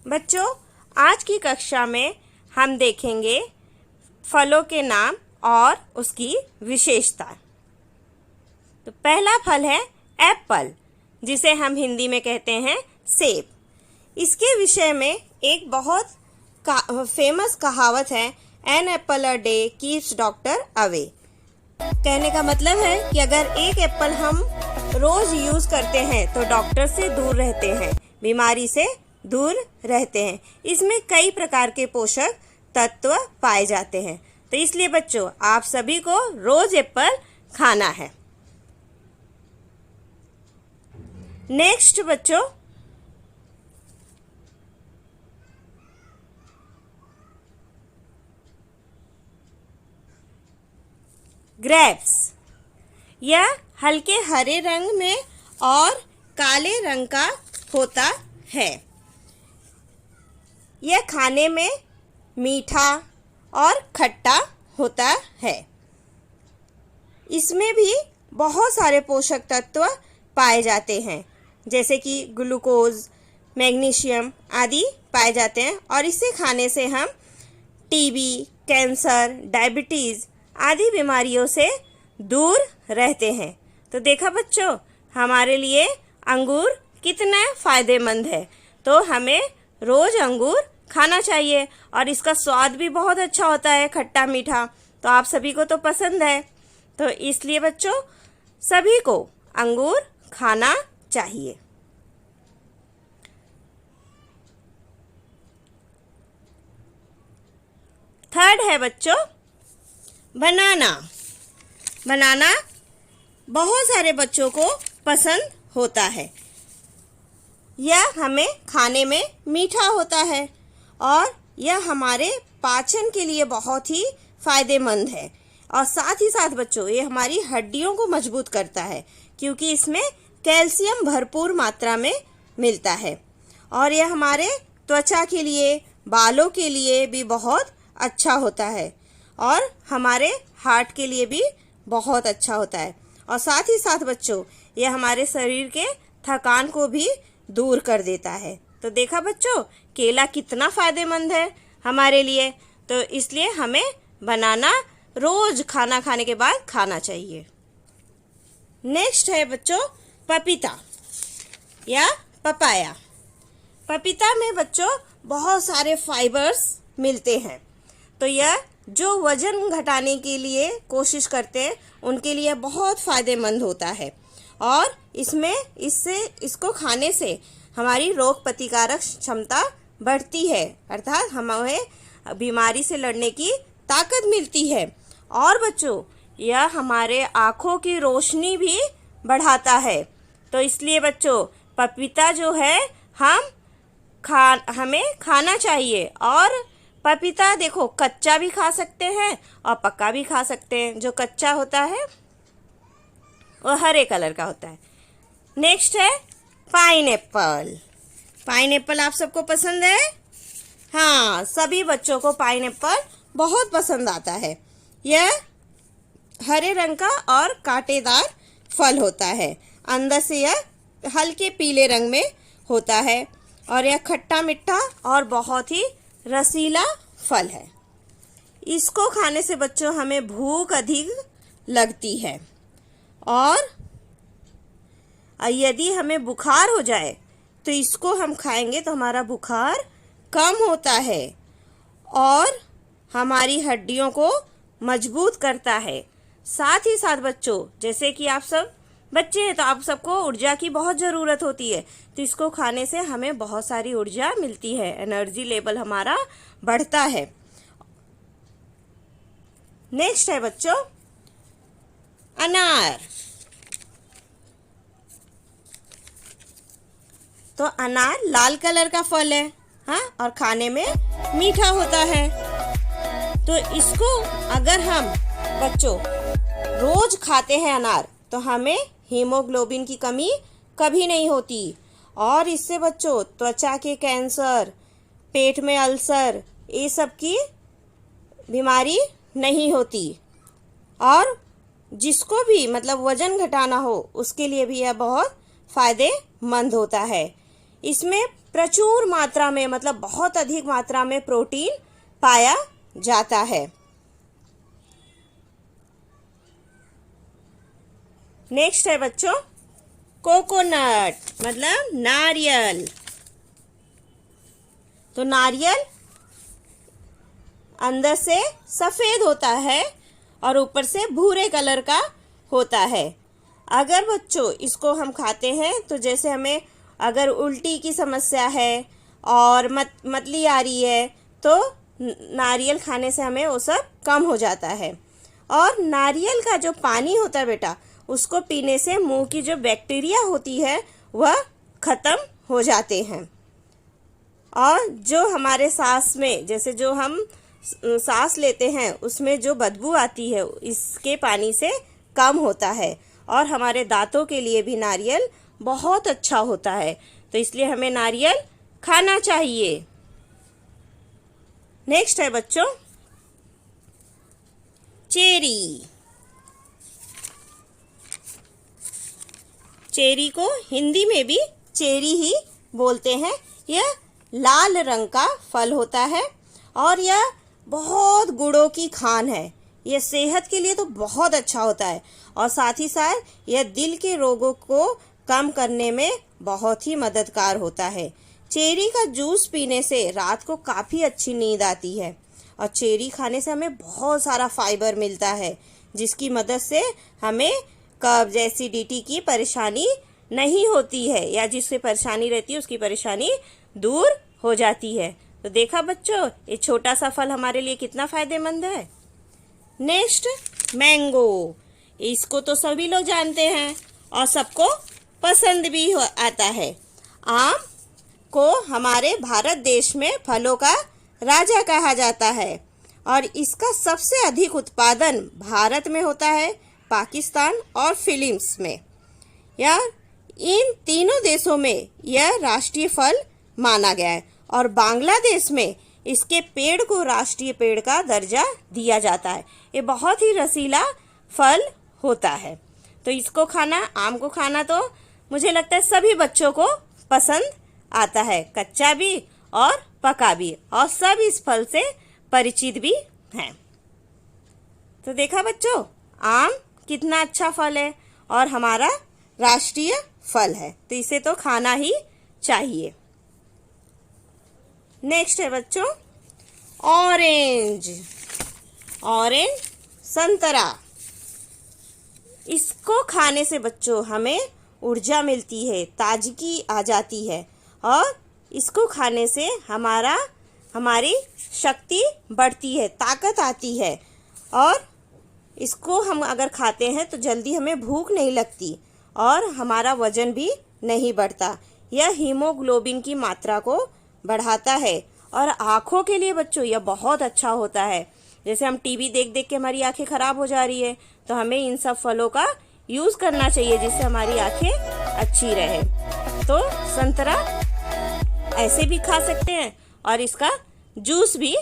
बच्चों, आज की कक्षा में हम देखेंगे फलों के नाम और उसकी विशेषता। तो पहला फल है एप्पल, जिसे हम हिंदी में कहते हैं सेब। इसके विषय में एक बहुत फेमस कहावत है, an apple a day keeps doctor away. कहने का मतलब है कि अगर एक एप्पल हम रोज यूज करते हैं तो डॉक्टर से दूर रहते हैं, बीमारी से दूर रहते हैं। इसमें कई प्रकार के पोषक तत्व पाए जाते हैं, तो इसलिए बच्चों आप सभी को रोज एप्पल खाना है। नेक्स्ट बच्चों, ग्रेप्स। यह हल्के हरे रंग में और काले रंग का होता है। यह खाने में मीठा और खट्टा होता है। इसमें भी बहुत सारे पोषक तत्व पाए जाते हैं, जैसे कि ग्लूकोज, मैग्नीशियम आदि पाए जाते हैं, और इसे खाने से हम टीबी, कैंसर, डायबिटीज़ आदि बीमारियों से दूर रहते हैं। तो देखा बच्चों, हमारे लिए अंगूर कितना फ़ायदेमंद है। तो हमें रोज़ अंगूर खाना चाहिए, और इसका स्वाद भी बहुत अच्छा होता है, खट्टा मीठा। तो आप सभी को तो पसंद है, तो इसलिए बच्चों सभी को अंगूर खाना चाहिए। थर्ड है बच्चों बनाना। बनाना बहुत सारे बच्चों को पसंद होता है। यह हमें खाने में मीठा होता है और यह हमारे पाचन के लिए बहुत ही फायदेमंद है, और साथ ही साथ बच्चों ये हमारी हड्डियों को मजबूत करता है, क्योंकि इसमें कैल्शियम भरपूर मात्रा में मिलता है। और यह हमारे त्वचा के लिए, बालों के लिए भी बहुत अच्छा होता है, और हमारे हार्ट के लिए भी बहुत अच्छा होता है। और साथ ही साथ बच्चों यह हमारे शरीर के थकान को भी दूर कर देता है। तो देखा बच्चों, केला कितना फ़ायदेमंद है हमारे लिए, तो इसलिए हमें बनाना रोज़ खाना खाने के बाद खाना चाहिए। नेक्स्ट है बच्चों पपीता या पपाया। पपीता में बच्चों बहुत सारे फाइबर्स मिलते हैं, तो यह जो वजन घटाने के लिए कोशिश करते हैं उनके लिए बहुत फ़ायदेमंद होता है। और इसको खाने से हमारी रोग प्रतिकारक क्षमता बढ़ती है, अर्थात हमें बीमारी से लड़ने की ताकत मिलती है। और बच्चों यह हमारे आँखों की रोशनी भी बढ़ाता है। तो इसलिए बच्चों पपीता जो है हमें खाना चाहिए। और पपीता देखो कच्चा भी खा सकते हैं और पका भी खा सकते हैं। जो कच्चा होता है वो हरे कलर का होता है। नेक्स्ट है पाइनएप्पल। पाइनएप्पल आप सबको पसंद है? हाँ, सभी बच्चों को पाइनएप्पल बहुत पसंद आता है। यह हरे रंग का और कांटेदार फल होता है। अंदर से यह हल्के पीले रंग में होता है, और यह खट्टा मीठा और बहुत ही रसीला फल है। इसको खाने से बच्चों हमें भूख अधिक लगती है, और यदि हमें बुखार हो जाए तो इसको हम खाएंगे तो हमारा बुखार कम होता है और हमारी हड्डियों को मजबूत करता है। साथ ही साथ बच्चों, जैसे कि आप सब बच्चे हैं तो आप सबको ऊर्जा की बहुत ज़रूरत होती है, तो इसको खाने से हमें बहुत सारी ऊर्जा मिलती है, एनर्जी लेवल हमारा बढ़ता है। नेक्स्ट है बच्चों अनार। तो अनार लाल कलर का फल है, हाँ, और खाने में मीठा होता है। तो इसको अगर हम बच्चों रोज खाते हैं अनार, तो हमें हीमोग्लोबिन की कमी कभी नहीं होती, और इससे बच्चों त्वचा के कैंसर, पेट में अल्सर, ये सब की बीमारी नहीं होती। और जिसको भी मतलब वजन घटाना हो उसके लिए भी यह बहुत फ़ायदेमंद होता है। इसमें प्रचुर मात्रा में, मतलब बहुत अधिक मात्रा में प्रोटीन पाया जाता है। नेक्स्ट है बच्चों कोकोनट, मतलब नारियल। तो नारियल अंदर से सफेद होता है और ऊपर से भूरे कलर का होता है। अगर बच्चों इसको हम खाते हैं तो जैसे हमें अगर उल्टी की समस्या है और मतली आ रही है तो नारियल खाने से हमें वो सब कम हो जाता है। और नारियल का जो पानी होता है बेटा, उसको पीने से मुंह की जो बैक्टीरिया होती है वह खत्म हो जाते हैं। और जो हमारे सांस में, जैसे जो हम सांस लेते हैं उसमें जो बदबू आती है, इसके पानी से कम होता है। और हमारे दांतों के लिए भी नारियल बहुत अच्छा होता है, तो इसलिए हमें नारियल खाना चाहिए। नेक्स्ट है बच्चों चेरी। चेरी को हिंदी में भी चेरी ही बोलते हैं। यह लाल रंग का फल होता है और यह बहुत गुणों की खान है। यह सेहत के लिए तो बहुत अच्छा होता है और साथ ही साथ यह दिल के रोगों को कम करने में बहुत ही मददगार होता है। चेरी का जूस पीने से रात को काफ़ी अच्छी नींद आती है और चेरी खाने से हमें बहुत सारा फाइबर मिलता है, जिसकी मदद से हमें कब्ज, एसिडिटी की परेशानी नहीं होती है, या जिससे परेशानी रहती है उसकी परेशानी दूर हो जाती है। तो देखा बच्चों, ये छोटा सा फल हमारे लिए कितना फायदेमंद है। Next mango. इसको तो सभी लोग जानते हैं और सबको पसंद भी आता है। आम को हमारे भारत देश में फलों का राजा कहा जाता है और इसका सबसे अधिक उत्पादन भारत में होता है, पाकिस्तान और फिलीपींस में। यार इन तीनों देशों में यह राष्ट्रीय फल माना गया है और बांग्लादेश में इसके पेड़ को राष्ट्रीय पेड़ का दर्जा दिया जाता है। ये बहुत ही रसीला फल होता है, तो इसको खाना, आम को खाना तो मुझे लगता है सभी बच्चों को पसंद आता है, कच्चा भी और पका भी, और सब इस फल से परिचित भी हैं। तो देखा बच्चों, आम कितना अच्छा फल है और हमारा राष्ट्रीय फल है, तो इसे तो खाना ही चाहिए। नेक्स्ट है बच्चों ऑरेंज। ऑरेंज संतरा। इसको खाने से बच्चों हमें ऊर्जा मिलती है, ताजगी आ जाती है और इसको खाने से हमारी शक्ति बढ़ती है, ताकत आती है और इसको हम अगर खाते हैं तो जल्दी हमें भूख नहीं लगती और हमारा वजन भी नहीं बढ़ता। यह हीमोग्लोबिन की मात्रा को बढ़ाता है और आँखों के लिए बच्चों यह बहुत अच्छा होता है। जैसे हम टीवी देख देख के हमारी आंखें खराब हो जा रही है, तो हमें इन सब फलों का यूज़ करना चाहिए जिससे हमारी आंखें अच्छी रहे। तो संतरा ऐसे भी खा सकते हैं और इसका जूस भी